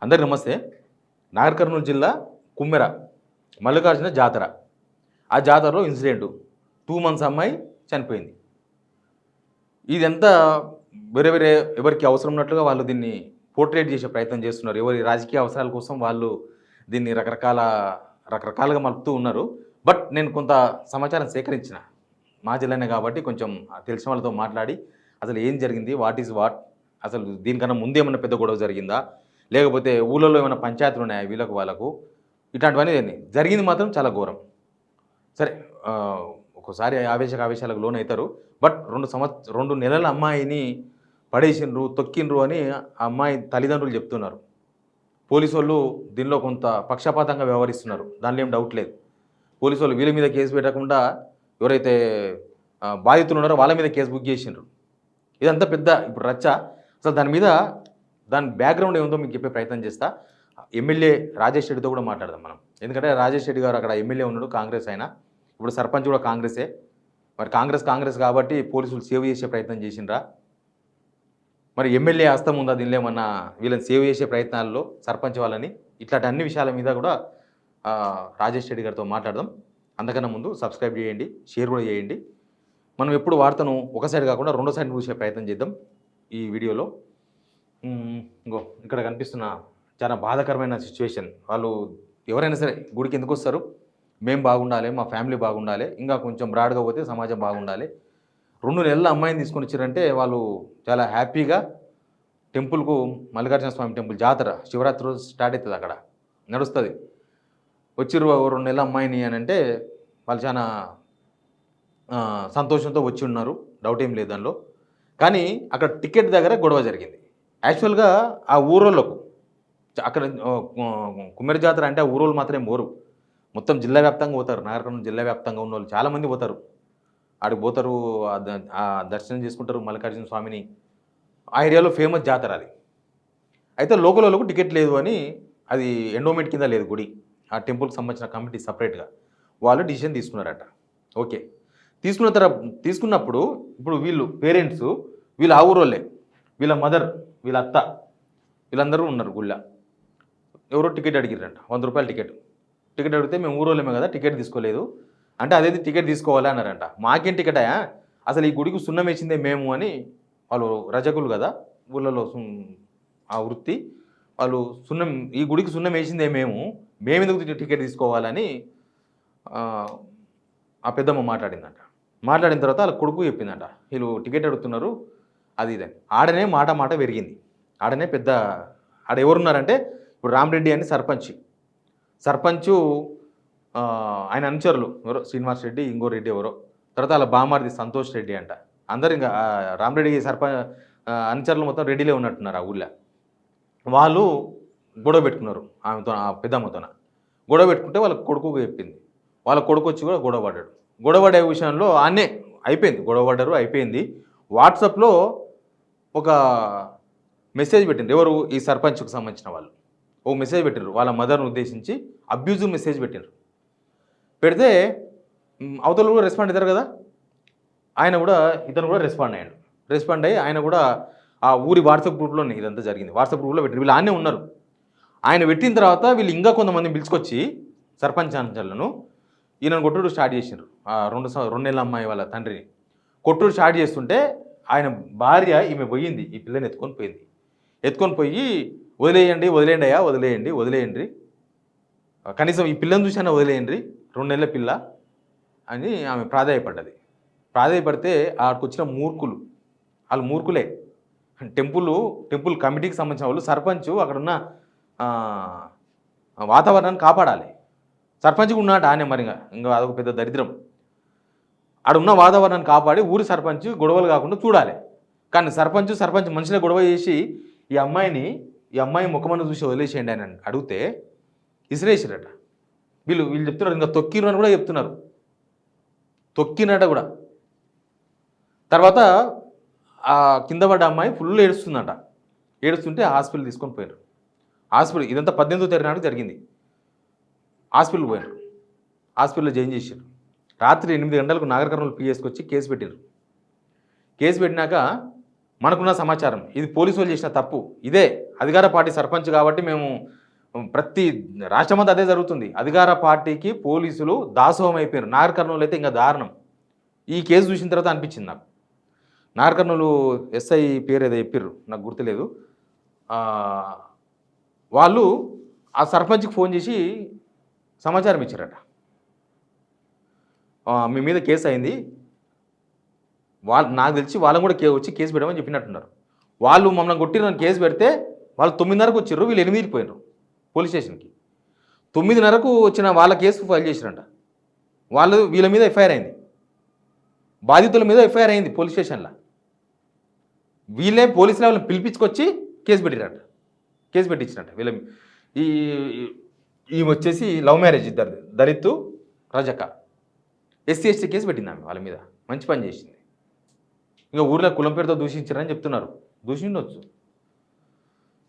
అందరికీ నమస్తే. నాగర్ కర్నూలు జిల్లా కుమ్మెర మల్లికార్జున జాతర. ఆ జాతరలో ఇన్సిడెంటు 2 మంత్స్ అమ్మాయి చనిపోయింది. ఇదంతా వేరే వేరే ఎవరికి అవసరం ఉన్నట్లుగా వాళ్ళు దీన్ని పోర్ట్రేట్ చేసే ప్రయత్నం చేస్తున్నారు. ఎవరి రాజకీయ అవసరాల కోసం వాళ్ళు దీన్ని రకరకాలుగా మలుపుతూ ఉన్నారు. బట్ నేను కొంత సమాచారం సేకరించిన. మా జిల్లానే కాబట్టి కొంచెం తెలిసిన వాళ్ళతో మాట్లాడి అసలు ఏం జరిగింది, వాట్ ఈజ్ వాట్, అసలు దీనికన్నా ముందేమన్నా పెద్ద గొడవ జరిగిందా, లేకపోతే ఊళ్ళలో ఏమైనా పంచాయతీలు ఉన్నాయా వీళ్ళకు వాళ్ళకు, ఇట్లాంటివన్నీ జరిగింది మాత్రం చాలా ఘోరం. సరే, ఒక్కోసారి ఆవేశాలకు లోనవుతారు. బట్ 2 నెలల అమ్మాయిని పడేసిండ్రు, తొక్కిండ్రు అని ఆ అమ్మాయి తల్లిదండ్రులు చెప్తున్నారు. పోలీసు వాళ్ళు దీనిలో కొంత పక్షపాతంగా వ్యవహరిస్తున్నారు, దానిలో ఏం డౌట్ లేదు. పోలీసు వాళ్ళు వీళ్ళ మీద కేసు పెట్టకుండా ఎవరైతే బాధితులు ఉన్నారో వాళ్ళ మీద కేసు బుక్ చేసిండ్రు. ఇదంతా పెద్ద ఇప్పుడు రచ్చ. అసలు దాని బ్యాక్గ్రౌండ్ ఏముందో మీకు చెప్పే ప్రయత్నం చేస్తా. ఎమ్మెల్యే రాజేష్ రెడ్డితో కూడా మాట్లాడదాం మనం. ఎందుకంటే రాజేష్ రెడ్డి గారు అక్కడ ఎమ్మెల్యే ఉన్నాడు, కాంగ్రెస్ అయినా, ఇప్పుడు సర్పంచ్ కూడా కాంగ్రెసే. మరి కాంగ్రెస్ కాబట్టి పోలీసులు సేవ్ చేసే ప్రయత్నం చేసిండ్రా, మరి ఎమ్మెల్యే హస్తం ఉందా దీనిలో ఏమన్నా వీళ్ళని సేవ్ చేసే ప్రయత్నాల్లో సర్పంచ్ వాళ్ళని, ఇట్లాంటి అన్ని విషయాల మీద కూడా రాజేష్ రెడ్డి గారితో మాట్లాడదాం. అంతకన్నా ముందు సబ్స్క్రైబ్ చేయండి, షేర్ కూడా చేయండి. మనం ఎప్పుడు వార్తను ఒక సైడ్ కాకుండా 2వ సైడ్ చూసే ప్రయత్నం చేద్దాం ఈ వీడియోలో. ఇంకో ఇక్కడ కనిపిస్తున్న చాలా బాధాకరమైన సిచ్యువేషన్. వాళ్ళు ఎవరైనా సరే గుడికి ఎందుకు వస్తారు? మేము బాగుండాలి, మా ఫ్యామిలీ బాగుండాలి, ఇంకా కొంచెం బ్రాడ్గా పోతే సమాజం బాగుండాలి. 2 నెలల అమ్మాయిని తీసుకొని వచ్చారంటే వాళ్ళు చాలా హ్యాపీగా టెంపుల్కు, మల్లికార్జున స్వామి టెంపుల్ జాతర శివరాత్రి రోజు స్టార్ట్ అవుతుంది, అక్కడ నడుస్తుంది. వచ్చిర్రు 2 నెలల అమ్మాయిని అని అంటే వాళ్ళు చాలా సంతోషంతో వచ్చి ఉన్నారు, డౌట్ ఏం లేదు దానిలో. కానీ అక్కడ టికెట్ దగ్గర గొడవ జరిగింది. యాక్చువల్గా ఆ ఊరోళ్ళకు అక్కడ కుమ్మరి జాతర అంటే ఆ ఊరోళ్ళు మాత్రమే పోరు, మొత్తం జిల్లా వ్యాప్తంగా పోతారు. నాగర్ కర్నూలు జిల్లా వ్యాప్తంగా ఉన్న వాళ్ళు చాలామంది పోతారు. ఆడికి పోతారు, ఆ దర్శనం చేసుకుంటారు మల్లికార్జున స్వామిని. ఆ ఏరియాలో ఫేమస్ జాతర అది. అయితే లోకల్ వాళ్ళకు టికెట్ లేదు అని, అది ఎండోమెంట్ కింద లేదు గుడి, ఆ టెంపుల్కి సంబంధించిన కమిటీ సపరేట్గా వాళ్ళు డిసిషన్ తీసుకున్నారట. ఓకే, తీసుకున్నప్పుడు ఇప్పుడు వీళ్ళు పేరెంట్స్, వీళ్ళ ఆ ఊరోళ్ళే, వీళ్ళ మదర్, వీళ్ళ అత్త, వీళ్ళందరూ ఉన్నారు గుళ్ళ. ఎవరో టికెట్ అడిగిరంట, 100 రూపాయల టికెట్ అడిగితే మేము ఊరోళ్ళమే కదా, టికెట్ తీసుకోలేదు అంటే, అదేది టికెట్ తీసుకోవాలి అన్నారంట. మాకేం టికెట్ అయ్యా, అసలు ఈ గుడికి సున్నం వేసిందే మేము అని. వాళ్ళు రజకులు కదా ఊళ్ళలో, ఆ వృత్తి వాళ్ళు, ఈ గుడికి సున్నం వేసిందే మేము ఎందుకు టికెట్ తీసుకోవాలని ఆ పెద్దమ్మ మాట్లాడిందంట. మాట్లాడిన తర్వాత వాళ్ళ కొడుకు చెప్పిందంట, వీళ్ళు టికెట్ అడుగుతున్నారు అది ఇదని. ఆడనే మాట పెరిగింది. ఆడనే పెద్ద ఆడ ఎవరున్నారంటే ఇప్పుడు రామరెడ్డి అని సర్పంచు ఆయన అనుచరులు ఎవరో శ్రీనివాస్ రెడ్డి, ఇంకో రెడ్డి ఎవరో, తర్వాత వాళ్ళ బామారిది సంతోష్ రెడ్డి అంట. అందరు ఇంకా రామరెడ్డి అనుచరులు మొత్తం రెడ్డిలే ఉన్నట్టున్నారు ఆ ఊళ్ళో. వాళ్ళు గొడవ పెట్టుకున్నారు ఆమెతో, ఆ పెద్దమ్మతోన. గొడవ పెట్టుకుంటే వాళ్ళ కొడుకు చెప్పింది. వాళ్ళ కొడుకు వచ్చి కూడా గొడవ పడ్డాడు. గొడవ పడే విషయంలో ఆనే అయిపోయింది, గొడవ పడ్డారు, అయిపోయింది. వాట్సాప్లో ఒక మెసేజ్ పెట్టిండ్రు ఎవరు, ఈ సర్పంచ్కి సంబంధించిన వాళ్ళు ఓ మెసేజ్ పెట్టిండ్రు, వాళ్ళ మదర్ను ఉద్దేశించి అబ్యూజివ్ మెసేజ్ పెట్టిండ్రు. పెడితే అవతల కూడా రెస్పాండ్ అవుతారు కదా, ఇతను కూడా రెస్పాండ్ అయ్యి ఆయన కూడా ఆ ఊరి వాట్సాప్ గ్రూప్లోనే ఇదంతా జరిగింది. వాట్సాప్ గ్రూప్లో పెట్టిండ్రు, వీళ్ళు ఆనే ఉన్నారు. ఆయన పెట్టిన తర్వాత వీళ్ళు ఇంకా కొంతమంది పిలుచుకొచ్చి సర్పంచ్ అంచలను ఈయనను కొట్టుడు స్టార్ట్ చేసిండ్రు. ఆ 2 నెలల అమ్మాయి వాళ్ళ తండ్రిని కొట్టుడు స్టార్ట్ చేస్తుంటే ఆయన భార్య ఈమె పోయింది, ఈ పిల్లని ఎత్తుకొని పోయి వదిలేయండి, కనీసం ఈ పిల్లని చూసినా వదిలేయండి, 2 నెలల పిల్ల అని ఆమె ప్రాధాయపడితే ఆడికి వచ్చిన మూర్ఖులు, వాళ్ళు మూర్ఖులే. టెంపుల్ కమిటీకి సంబంధించిన వాళ్ళు, సర్పంచ్ అక్కడున్న వాతావరణాన్ని కాపాడాలి. సర్పంచ్గా ఉన్నాడు ఆనే, మరి ఇంకా అదొక పెద్ద దరిద్రం. ఆడున్న వాతావరణాన్ని కాపాడి ఊరి సర్పంచ్ గొడవలు కాకుండా చూడాలి. కానీ సర్పంచ్ మనుషులే గొడవ చేసి ఈ అమ్మాయి ముఖమను చూసి వదిలేసేయండి అని అడిగితే ఇసిరేసిరట. వీళ్ళు చెప్తున్నారు, ఇంకా తొక్కిరు అని కూడా చెప్తున్నారు, తొక్కినట కూడా. తర్వాత ఆ కింద పడ్డ అమ్మాయి ఫుల్ ఏడుస్తుంటే హాస్పిటల్ తీసుకొని పోయారు. ఇదంతా 18వ తారీఖు నాడు జరిగింది. హాస్పిటల్కి పోయారు, హాస్పిటల్లో జాయిన్ చేశారు. రాత్రి 8 గంటలకు నాగర్ కర్నూలు పిఎస్కి వచ్చి కేసు పెట్టారు. కేసు పెట్టినాక మనకున్న సమాచారం ఇది పోలీసు వాళ్ళు చేసిన తప్పు. ఇదే అధికార పార్టీ సర్పంచ్ కాబట్టి మేము ప్రతి రాష్ట్రమంతా అదే జరుగుతుంది. అధికార పార్టీకి పోలీసులు దాసోహం అయిపోయారు. నాగర్ కర్నూలు అయితే ఇంకా దారుణం. ఈ కేసు చూసిన తర్వాత అనిపించింది నాకు. నాగర్ కర్నూలు ఎస్ఐ పేరు ఏదో చెప్పిర్రు, నాకు గుర్తులేదు. వాళ్ళు ఆ సర్పంచ్కి ఫోన్ చేసి సమాచారం ఇచ్చారట. మీ మీద కేసు అయింది, నాకు తెలిసి వాళ్ళని కూడా వచ్చి కేసు పెట్టమని చెప్పినట్టున్నారు. వాళ్ళు మమ్మల్ని కొట్టిన కేసు పెడితే వాళ్ళు 9:30కు వచ్చిర్రు, వీళ్ళు 8కి పోయినారు పోలీస్ స్టేషన్కి. 9:30కు వచ్చిన వాళ్ళ కేసు ఫైల్ చేసిరంట. వీళ్ళ మీద ఎఫ్ఐఆర్ అయింది, బాధితుల మీద ఎఫ్ఐఆర్ అయింది పోలీస్ స్టేషన్లో. వీళ్ళే పోలీసులు వాళ్ళని పిలిపించుకొచ్చి కేసు పెట్టించినట్ట. వీళ్ళ ఈ వచ్చేసి లవ్ మ్యారేజ్, ఇద్దరు దళిత్ రజక, ఎస్సీ ఎస్టీ కేసు పెట్టింది ఆమె వాళ్ళ మీద. మంచి పని చేసింది. ఇంకా ఊర్లో కులం పేరుతో దూషించారని చెప్తున్నారు, దూషించవచ్చు.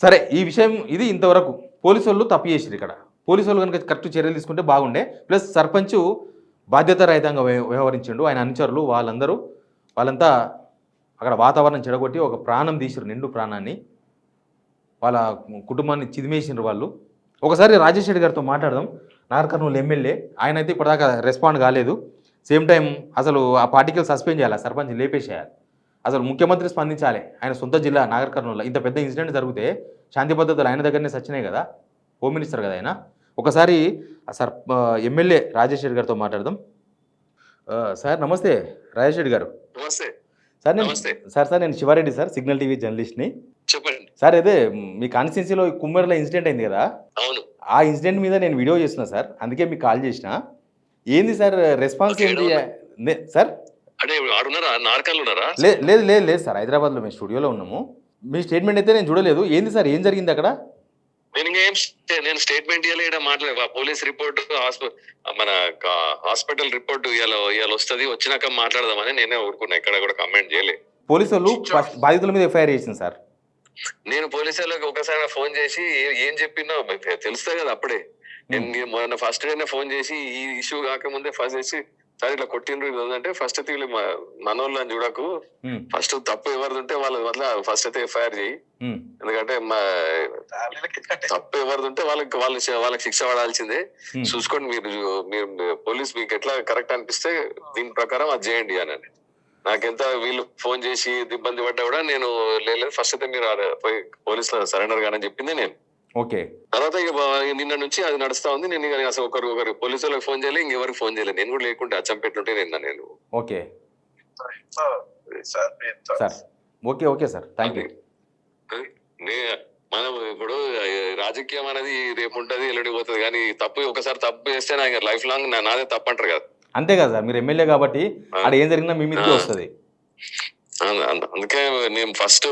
సరే, ఈ విషయం ఇది ఇంతవరకు పోలీసు వాళ్ళు తప్పు చేసిరు. ఇక్కడ పోలీసు వాళ్ళు కనుక కరెక్ట్ చర్యలు తీసుకుంటే బాగుండే. ప్లస్ సర్పంచ్ బాధ్యతారహితంగా వ్యవహరించిండు. ఆయన అనుచరులు వాళ్ళంతా అక్కడ వాతావరణం చెడగొట్టి ఒక ప్రాణం తీసిరు, నిండు ప్రాణాన్ని. వాళ్ళ కుటుంబాన్ని చిదిమేసినారు వాళ్ళు. ఒకసారి రాజేష్ రెడ్డి గారితో మాట్లాడదాం, నాగర్ కర్నూలు ఎమ్మెల్యే. ఆయన అయితే ఇప్పటిదాకా రెస్పాండ్ కాలేదు. సేమ్ టైం అసలు ఆ పార్టీకి సస్పెండ్ చేయాలి, సర్పంచ్ లేపేసేయాలి. అసలు ముఖ్యమంత్రి స్పందించాలి. ఆయన సొంత జిల్లా నాగర్ కర్నూలులో ఇంత పెద్ద ఇన్సిడెంట్ జరిగితే శాంతి భద్రతలు ఆయన దగ్గరనే సచ్చినాయి కదా, హోమ్ మినిస్టర్ కదా ఆయన. ఒకసారి ఎమ్మెల్యే రాజేష్ రెడ్డి గారితో మాట్లాడదాం. సార్ నమస్తే రాజేష్ రెడ్డి గారు. నమస్తే సార్ నేను శివారెడ్డి సార్, సిగ్నల్ టీవీ జర్నలిస్ట్ని. చెప్పండి సార్. అదే మీ కాన్స్టిట్యున్సీలో కుమ్మరిలో ఇన్సిడెంట్ అయింది కదా, అవును, ఆ ఇన్సిడెంట్ మీద నేను వీడియో చేస్తున్నా సార్, అందుకే మీకు కాల్ చేసిన. ఏంది సార్ రెస్పాన్స్ ఏంటి సార్? అంటే ఉన్నారా? లేదు సార్, హైదరాబాద్లో మేము స్టూడియోలో ఉన్నాము. మీ స్టేట్మెంట్ అయితే నేను చూడలేదు. ఏంది సార్, ఏం జరిగింది అక్కడ? నేను స్టేట్మెంట్ ఇవ్వలే, మాట్లాడే పోలీస్ రిపోర్ట్, మన హాస్పిటల్ రిపోర్ట్ ఇవాళ వస్తుంది, వచ్చినాక మాట్లాడదామని నేనే ఊరుకున్నా, ఇక్కడ కూడా కమెంట్ చేయలే. పోలీసు వాళ్ళు బాధితుల మీద ఎఫ్ఐఆర్ చేసింది సార్. నేను పోలీసు వాళ్ళకి ఒకసారి ఫోన్ చేసి ఏం చెప్పినా తెలుస్తుంది కదా అప్పుడే. నేను మొన్న ఫస్ట్ డేనే ఫోన్ చేసి ఈ ఇష్యూ కాకముందే ఫస్ట్ చేసి సార్ ఇట్లా కొట్టిండ్రు అంటే ఫస్ట్ అయితే వీళ్ళు మనోళ్ళని చూడకు, ఫస్ట్ తప్పు ఎవరిది ఉంటే వాళ్ళ వల్ల ఫస్ట్ అయితే ఎఫ్ఐఆర్ చేయి, ఎందుకంటే తప్పు ఎవరిది ఉంటే వాళ్ళకి శిక్ష పడాల్సిందే, చూసుకోండి మీరు పోలీస్ మీకు ఎట్లా కరెక్ట్ అనిపిస్తే దీని ప్రకారం అది చేయండి అని. నాకెంత వీళ్ళు ఫోన్ చేసి ఇబ్బంది పడ్డా కూడా నేను లేదు, ఫస్ట్ అయితే మీరు పోయి పోలీసులో సరెండర్ కానని చెప్పింది నేను. ఓకే, తర్వాత ఇక నిన్న నుంచి అది నడుస్తా ఉంది. నేను ఇక అసలు ఒకరు పోలీసు వాళ్ళకి ఫోన్ చేయలేదు, ఇంకెవరికి ఫోన్ చేయలేదు. నేను కూడా లేకుంటే అచ్చంపేట్లుంటే నేను. Okay okay sir, thank you. మనం ఇప్పుడు రాజకీయం అనేది రేపు ఉంటది, ఎల్లుండి పోతుంది, కానీ ఒకసారి తప్పు చేస్తే నాకు లైఫ్ లాంగ్ నాదే తప్పు అంటారు కదా. అంతే కదా సార్, మీరు ఎమ్మెల్యే కాబట్టి ఆడ ఏం జరిగినా మీ మీదకి వస్తుంది. అందుకే నేను ఫస్ట్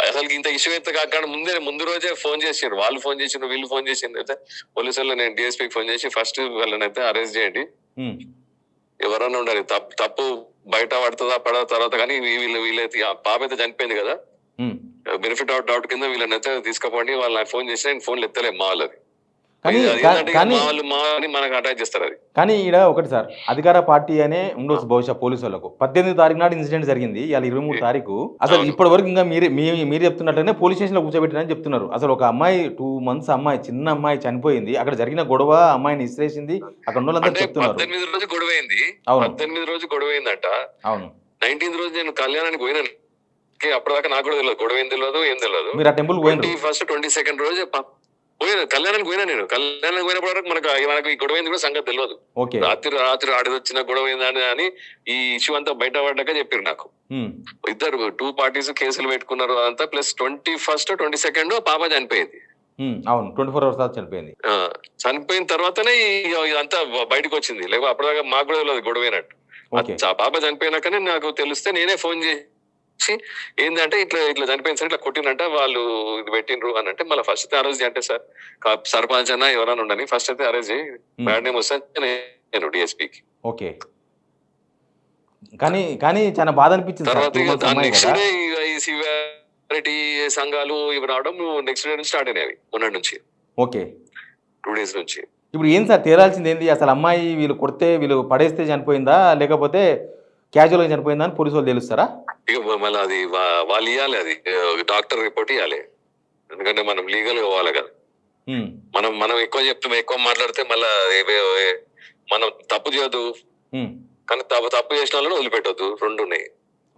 అసలు ఇంత ఇష్యూ అయితే కాకుండా ముందు రోజే ఫోన్ చేసిండ్రు, వాళ్ళు ఫోన్ చేసిండ్రు, వీళ్ళు ఫోన్ చేసిండ్రు. అయితే పోలీసు వాళ్ళు నేను డిఎస్పీకి ఫోన్ చేసి ఫస్ట్ వాళ్ళని అయితే అరెస్ట్ చేయండి, ఎవరన్నా ఉండాలి, తప్పు బయట పడుతుందా పడదా తర్వాత, కానీ వీళ్ళైతే ఆ పాప అయితే చనిపోయింది కదా, బెనిఫిట్ ఆఫ్ డౌట్ కింద వీళ్ళని అయితే తీసుకుపోండి. వాళ్ళు నాకు ఫోన్ చేసి నేను ఫోన్ ఎత్తలే మా వాళ్ళది, మనకు అటాచ్ చేస్తారు. అది కానీ ఈడ ఒకటి సార్, అధికార పార్టీ అనే ఉండొచ్చు బహుశా పోలీసు వాళ్ళకు. 18వ తారీఖు నాడు ఇన్సిడెంట్ జరిగింది, ఇవాళ 23 తారీఖు. అసలు ఇప్పటి వరకు ఇంకా మీరు చెప్తున్నట్లనే పోలీస్ స్టేషన్ లో కూర్చోబెట్టినని చెప్తున్నారు. అసలు ఒక అమ్మాయి 2 months అమ్మాయి, చిన్న అమ్మాయి చనిపోయింది, అక్కడ జరిగిన గొడవ అమ్మాయిని ఇసిరేసింది, అక్కడ ఉన్నోళ్ళంతా చెప్తున్నారు. 18వ రోజు గొడవ అయింది, 18వ రోజు గొడవ అయిందట. అవును, 19th రోజు నేను కళ్యాణానికి పోయినాను, అప్పటిదాకా నాకు కూడా తెలియదు, గొడవ ఏం తెలియదు, ఏం తెలియదు. మీరు ఆ టెంపుల్ 21st 22nd రోజు కళ్యాణానికి పోయినా. నేను కళ్యాణానికి పోయినప్పటి వరకు మనకు ఈ గొడవ ఏంది కూడా సంగతి తెలియదు. రాత్రి ఆడదొచ్చిన గొడవ ఏందని అని ఈ ఇష్యూ అంతా బయట పడ్డాక చెప్పారు నాకు. ఇద్దరు 2 parties కేసులు పెట్టుకున్నారు అదంతా. ప్లస్ 21st 22nd పాప చనిపోయింది. అవును, 24 hours చనిపోయింది. చనిపోయిన తర్వాతనే ఇదంతా బయటకు వచ్చింది, లేకపోతే అప్పటిదాకా మాకు కూడా తెలియదు గొడవ అయినట్టు. ఆ పాప చనిపోయినాకనే నాకు తెలిస్తే నేనే ఫోన్ చేసి ఏంటంటే ఇట్లా చనిపోయింది సార్, ఇట్లా కొట్టినంట, వాళ్ళు ఇది పెట్టినరు అని అంటే, మళ్ళీ ఫస్ట్ అయితే అరెస్ట్ అంటే సార్ సర్పంచ్ అన్నా ఎవరైనా ఉండని ఫస్ట్ అయితే అరెస్ట్ చేయి, బ్యాడ్ నేమ్ వస్తే నేను డిఎస్పీకి. ఓకే, కానీ చాలా బాధ అనిపించింది. తర్వాత నెక్స్ట్ డే ఈ సివియారిటీ సంఘాలు ఇవి రావడం నెక్స్ట్ డే నుంచి స్టార్ట్ అయినవి, మొన్నటి నుంచి. ఓకే, 2 days నుంచి. ఇప్పుడు ఏం సార్ తేలాల్సింది ఏంది? అసలు అమ్మాయి వీళ్ళు కొడితే వీళ్ళు పడేస్తే చనిపోయిందా, లేకపోతే క్యాజువల్గా చనిపోయిందని పోలీసు వాళ్ళు తెలుస్తారా? ఇక మళ్ళీ అది వాళ్ళు ఇవ్వాలి, అది డాక్టర్ రిపోర్ట్ ఇవ్వాలి. ఎందుకంటే మనం లీగల్ గా పోవాలి కదా. మనం ఎక్కువ చెప్తాం, ఎక్కువ మాట్లాడితే మళ్ళా మనం తప్పు చేయొద్దు, కానీ తప్పు చేసిన వాళ్ళని వదిలిపెట్టొద్దు, రెండు ఉన్నాయి.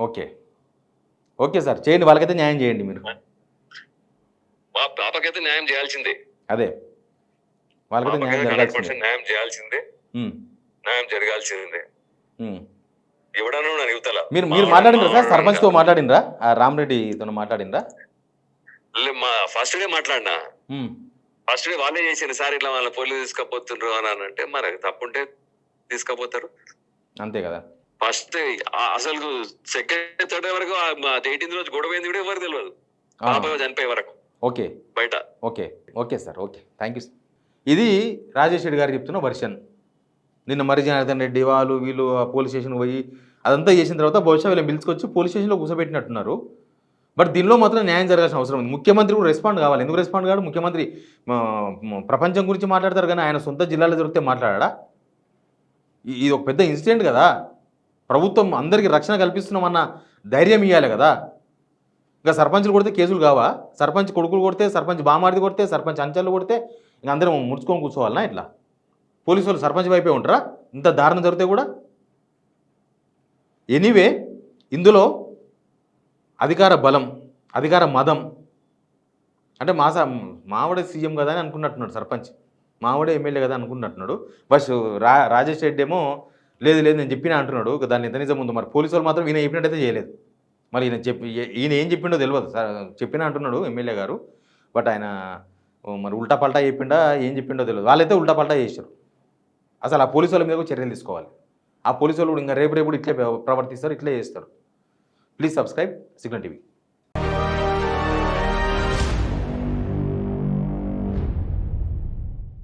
ఓకే ఓకే సార్, చేయండి, వాళ్ళకైతే న్యాయం చేయండి మీరు. మా పాపకైతే న్యాయం చేయాల్సిందే. అదే వాళ్ళకైతే న్యాయం 100% న్యాయం చేయాల్సిందే, న్యాయం జరగాల్సిందే. ఎవడన్నా నన్ను యువతల మీరు మాట్లాడిండ్రా సార్? సర్పంచ్తో మాట్లాడిండ్రా? రామరెడ్డితో మాట్లాడిండ్రా? ఫస్ట్ డే మాట్లాడినా. ఫస్ట్ డే వాళ్ళే చేసింది, సార్ ఇట్లా వాళ్ళ పోలీసు తీసుకపోతుండ్రు అని అంటే, మరి తప్పుంటే తీసుకపోతారు, అంతే కదా. ఫస్ట్ అసలు సెకండ్ థర్డ్ వరకు 18th రోజు గొడవ అయింది కూడా ఎవరు తెలియదు, పాప చనిపోయే వరకు ఓకే బయట. Okay okay sir, okay, thank you. ఇది రాజేష్ రెడ్డి గారు చెప్తున్న వర్షన్. నిన్న మరి జనార్దన్ రెడ్డి వీళ్ళు పోలీస్ స్టేషన్కి పోయి అదంతా చేసిన తర్వాత బహుశా వీళ్ళని పిలుచుకొచ్చి పోలీస్ స్టేషన్లో కూర్చోబెట్టినట్టున్నారు. బట్ దీనిలో మాత్రం న్యాయం జరగాల్సిన అవసరం ఉంది. ముఖ్యమంత్రి కూడా రెస్పాండ్ కావాలి. ఎందుకు రెస్పాండ్ కాదు? ముఖ్యమంత్రి ప్రపంచం గురించి మాట్లాడతారు కానీ ఆయన సొంత జిల్లాలో జరిగితే మాట్లాడా? ఇది ఒక పెద్ద ఇన్సిడెంట్ కదా. ప్రభుత్వం అందరికీ రక్షణ కల్పిస్తున్నామన్న ధైర్యం ఇవ్వాలి కదా. ఇంకా సర్పంచ్లు కొడితే కేసులు కావా? సర్పంచ్ కొడుకులు కొడితే, సర్పంచ్ బామారిది కొడితే, సర్పంచ్ అంచెలు కొడితే ఇంకా అందరం ముడుచుకొని కూర్చోవాలన్నా? ఇట్లా పోలీసు వాళ్ళు సర్పంచ్ వైపే ఉంటారా ఇంత దారుణం జరిగితే కూడా? ఎనీవే, ఇందులో అధికార బలం, అధికార మదం అంటే మావిడే సీఎం కదా అని అనుకున్నట్టున్నాడు సర్పంచ్, మావిడే ఎమ్మెల్యే కదా అనుకున్నట్టున్నాడు. బస్ రాజేష్ రెడ్డి ఏమో లేదు నేను చెప్పినా అంటున్నాడు. దాన్ని ఎంత నిజం ఉందో మరి. పోలీసు వాళ్ళు మాత్రం ఈయన చెప్పినట్టయితే చేయలేదు. మరి ఈయన ఏం చెప్పిండో తెలియదు. చెప్పినా అంటున్నాడు ఎమ్మెల్యే గారు, బట్ ఆయన మరి ఉల్టా పల్టా చెప్పిండా ఏం చెప్పిండో తెలియదు. వాళ్ళైతే ఉల్టా పల్టా చేశారు. అసలు ఆ పోలీసు వాళ్ళ మీద కూడా చర్యలు తీసుకోవాలి. ఆ పోలీసు వాళ్ళు ఇంకా రేపు ఇట్లే ప్రవర్తిస్తారు, ఇట్లే చేస్తారు. Please subscribe signal TV.